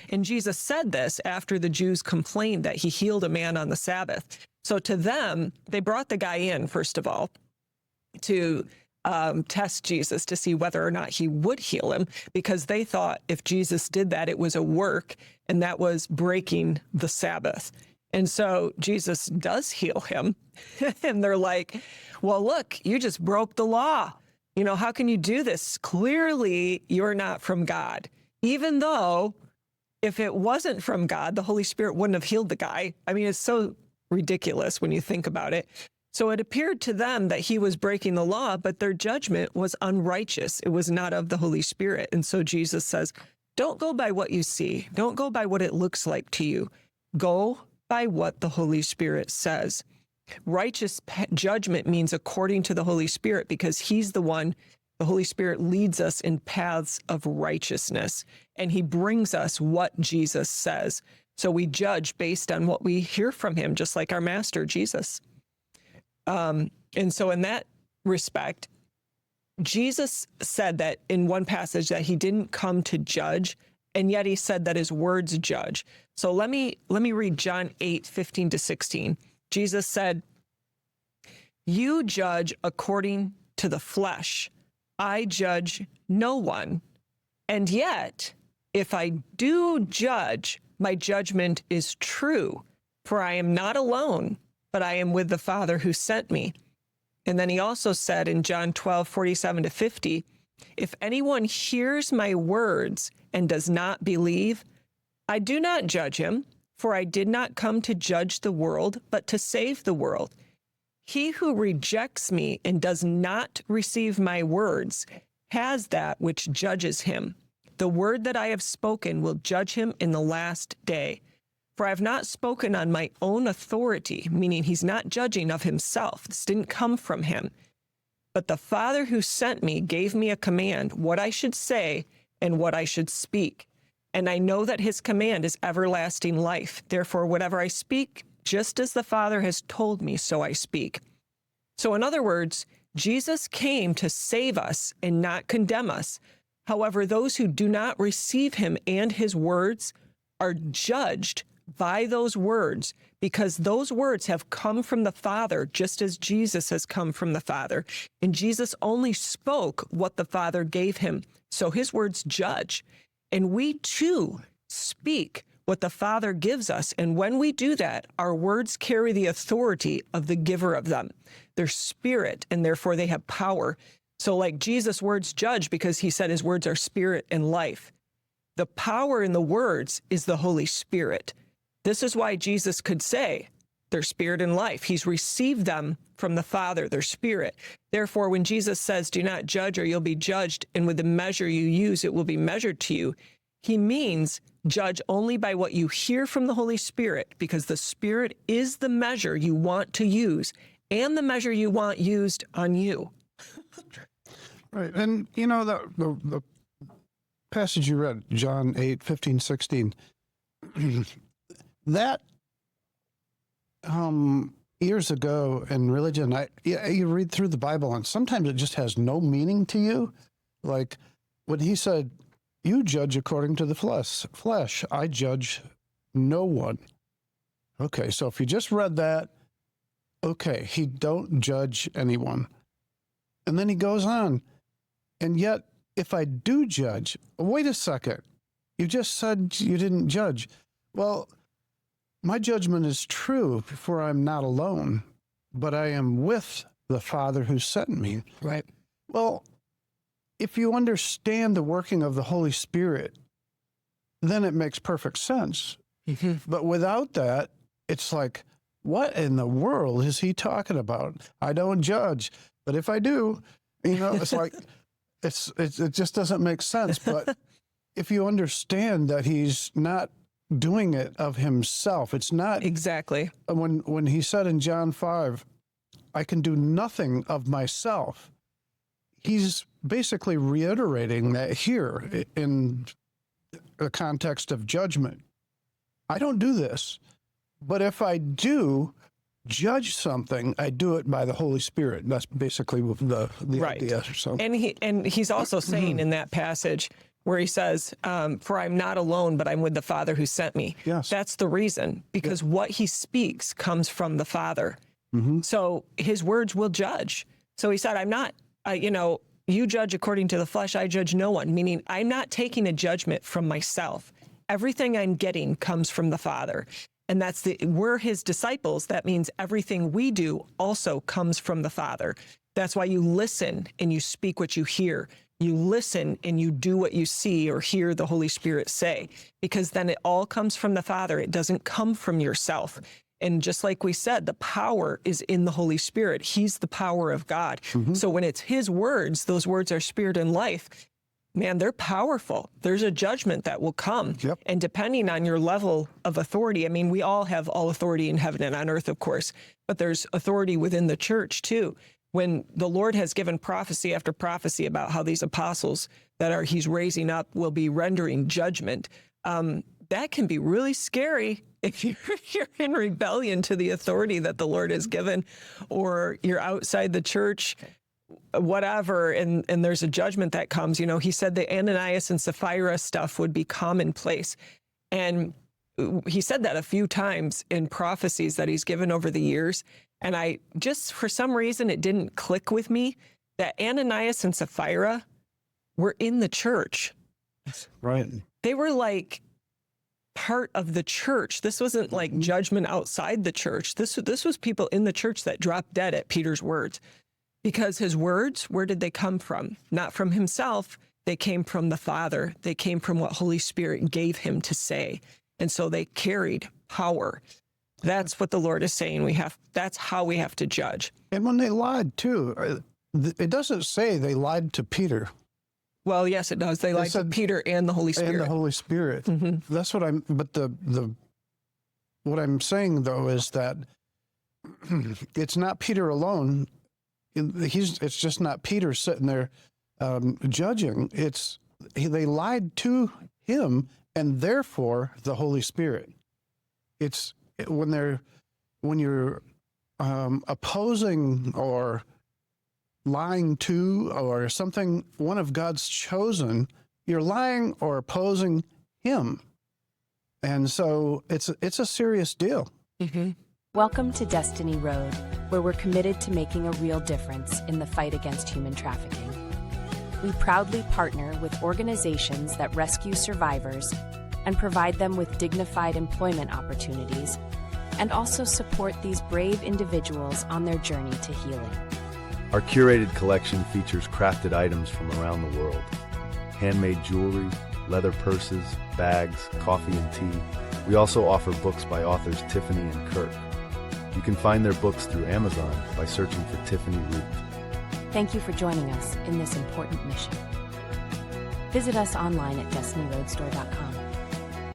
And Jesus said this after the Jews complained that he healed a man on the Sabbath. So to them, they brought the guy in, first of all, to test Jesus to see whether or not he would heal him, because they thought if Jesus did that, it was a work, and that was breaking the Sabbath. And so Jesus does heal him. And they're like, well, look, you just broke the law. You know, how can you do this? Clearly, you're not from God. Even though if it wasn't from God, the Holy Spirit wouldn't have healed the guy. I mean, it's so ridiculous when you think about it. So it appeared to them that he was breaking the law, but their judgment was unrighteous. It was not of the Holy Spirit. And so Jesus says, don't go by what you see. Don't go by what it looks like to you. Go by what the Holy Spirit says. Righteous judgment means according to the Holy Spirit, because he's the one, the Holy Spirit leads us in paths of righteousness, and he brings us what Jesus says. So we judge based on what we hear from him, just like our master, Jesus. And so in that respect, Jesus said that in one passage that he didn't come to judge, and yet he said that his words judge. So let me read John 8:15-16. Jesus said, you judge according to the flesh. I judge no one. And yet, if I do judge, my judgment is true, for I am not alone, but I am with the Father who sent me. And then he also said in John 12:47-50, if anyone hears my words and does not believe, I do not judge him, for I did not come to judge the world, but to save the world. He who rejects me and does not receive my words has that which judges him. The word that I have spoken will judge him in the last day. For I have not spoken on my own authority, meaning he's not judging of himself. This didn't come from him. But the Father who sent me gave me a command, what I should say and what I should speak. And I know that his command is everlasting life. Therefore, whatever I speak, just as the Father has told me, so I speak. So in other words, Jesus came to save us and not condemn us. However, those who do not receive him and his words are judged by those words, because those words have come from the Father, just as Jesus has come from the Father. And Jesus only spoke what the Father gave him. So his words judge. And we too speak what the Father gives us. And when we do that, our words carry the authority of the giver of them. They're spirit, and therefore they have power. So like Jesus' words judge because he said his words are spirit and life. The power in the words is the Holy Spirit. This is why Jesus could say they're spirit and life. He's received them from the Father, their spirit. Therefore, when Jesus says, do not judge or you'll be judged, and with the measure you use, it will be measured to you, he means judge only by what you hear from the Holy Spirit, because the Spirit is the measure you want to use and the measure you want used on you. Right. And, you know, the passage you read, John 8:15-16, that years ago in religion, you read through the Bible and sometimes it just has no meaning to you. Like when he said, you judge according to the flesh, I judge no one. Okay, so if you just read that, okay, he don't judge anyone. And then he goes on, and yet if I do judge, wait a second, you just said you didn't judge. Well, my judgment is true, for I'm not alone, but I am with the Father who sent me. Right. Well, if you understand the working of the Holy Spirit, then it makes perfect sense. Mm-hmm. But without that, it's like, what in the world is he talking about? I don't judge, but if I do, you know, it's like, it just doesn't make sense. But if you understand that he's not doing it of himself, it's not exactly when he said in John 5, I can do nothing of myself. He's basically reiterating that here in the context of judgment. I don't do this, but if I do judge something, I do it by the Holy Spirit. That's basically the right. idea. So. And he's also saying in that passage, where he says, for I'm not alone, but I'm with the Father who sent me. Yes. That's the reason, because what he speaks comes from the Father. So his words will judge. So he said, I'm not, you judge according to the flesh, I judge no one, meaning I'm not taking a judgment from myself. Everything I'm getting comes from the Father. And we're his disciples. That means everything we do also comes from the Father. That's why you listen and you speak what you hear. You listen and you do what you see or hear the Holy Spirit say, because then it all comes from the Father. It doesn't come from yourself. And just like we said, the power is in the Holy Spirit. He's the power of God. So when it's his words, those words are spirit and life. Man, they're powerful. There's a judgment that will come. And depending on your level of authority, I mean, we all have all authority in heaven and on earth, of course, but there's authority within the church too. When the Lord has given prophecy after prophecy about how these apostles that he's raising up will be rendering judgment, that can be really scary if you're in rebellion to the authority that the Lord has given, or you're outside the church, whatever, and there's a judgment that comes. He said the Ananias and Sapphira stuff would be commonplace. And he said that a few times in prophecies that he's given over the years. And I just, for some reason, it didn't click with me that Ananias and Sapphira were in the church. Right. They were like part of the church. This wasn't like judgment outside the church. This was people in the church that dropped dead at Peter's words. Because his words, where did they come from? Not from himself. They came from the Father. They came from what Holy Spirit gave him to say. And so they carried power. That's what the Lord is saying. That's how we have to judge. And when they lied too, it doesn't say they lied to Peter. Well, yes, it does. They lied to Peter and the Holy Spirit. And the Holy Spirit. That's what what I'm saying though is that it's not Peter alone. It's just not Peter sitting there judging. They lied to him and therefore the Holy Spirit. It's when you're opposing or lying to or something, one of God's chosen, you're lying or opposing him. And so it's a serious deal. Welcome to Destiny Road, where we're committed to making a real difference in the fight against human trafficking. We proudly partner with organizations that rescue survivors and provide them with dignified employment opportunities, and also support these brave individuals on their journey to healing. Our curated collection features crafted items from around the world, handmade jewelry, leather purses, bags, coffee and tea. We also offer books by authors Tiffany and Kirk. You can find their books through Amazon by searching for Tiffany Root. Thank you for joining us in this important mission. Visit us online at destinyroadstore.com.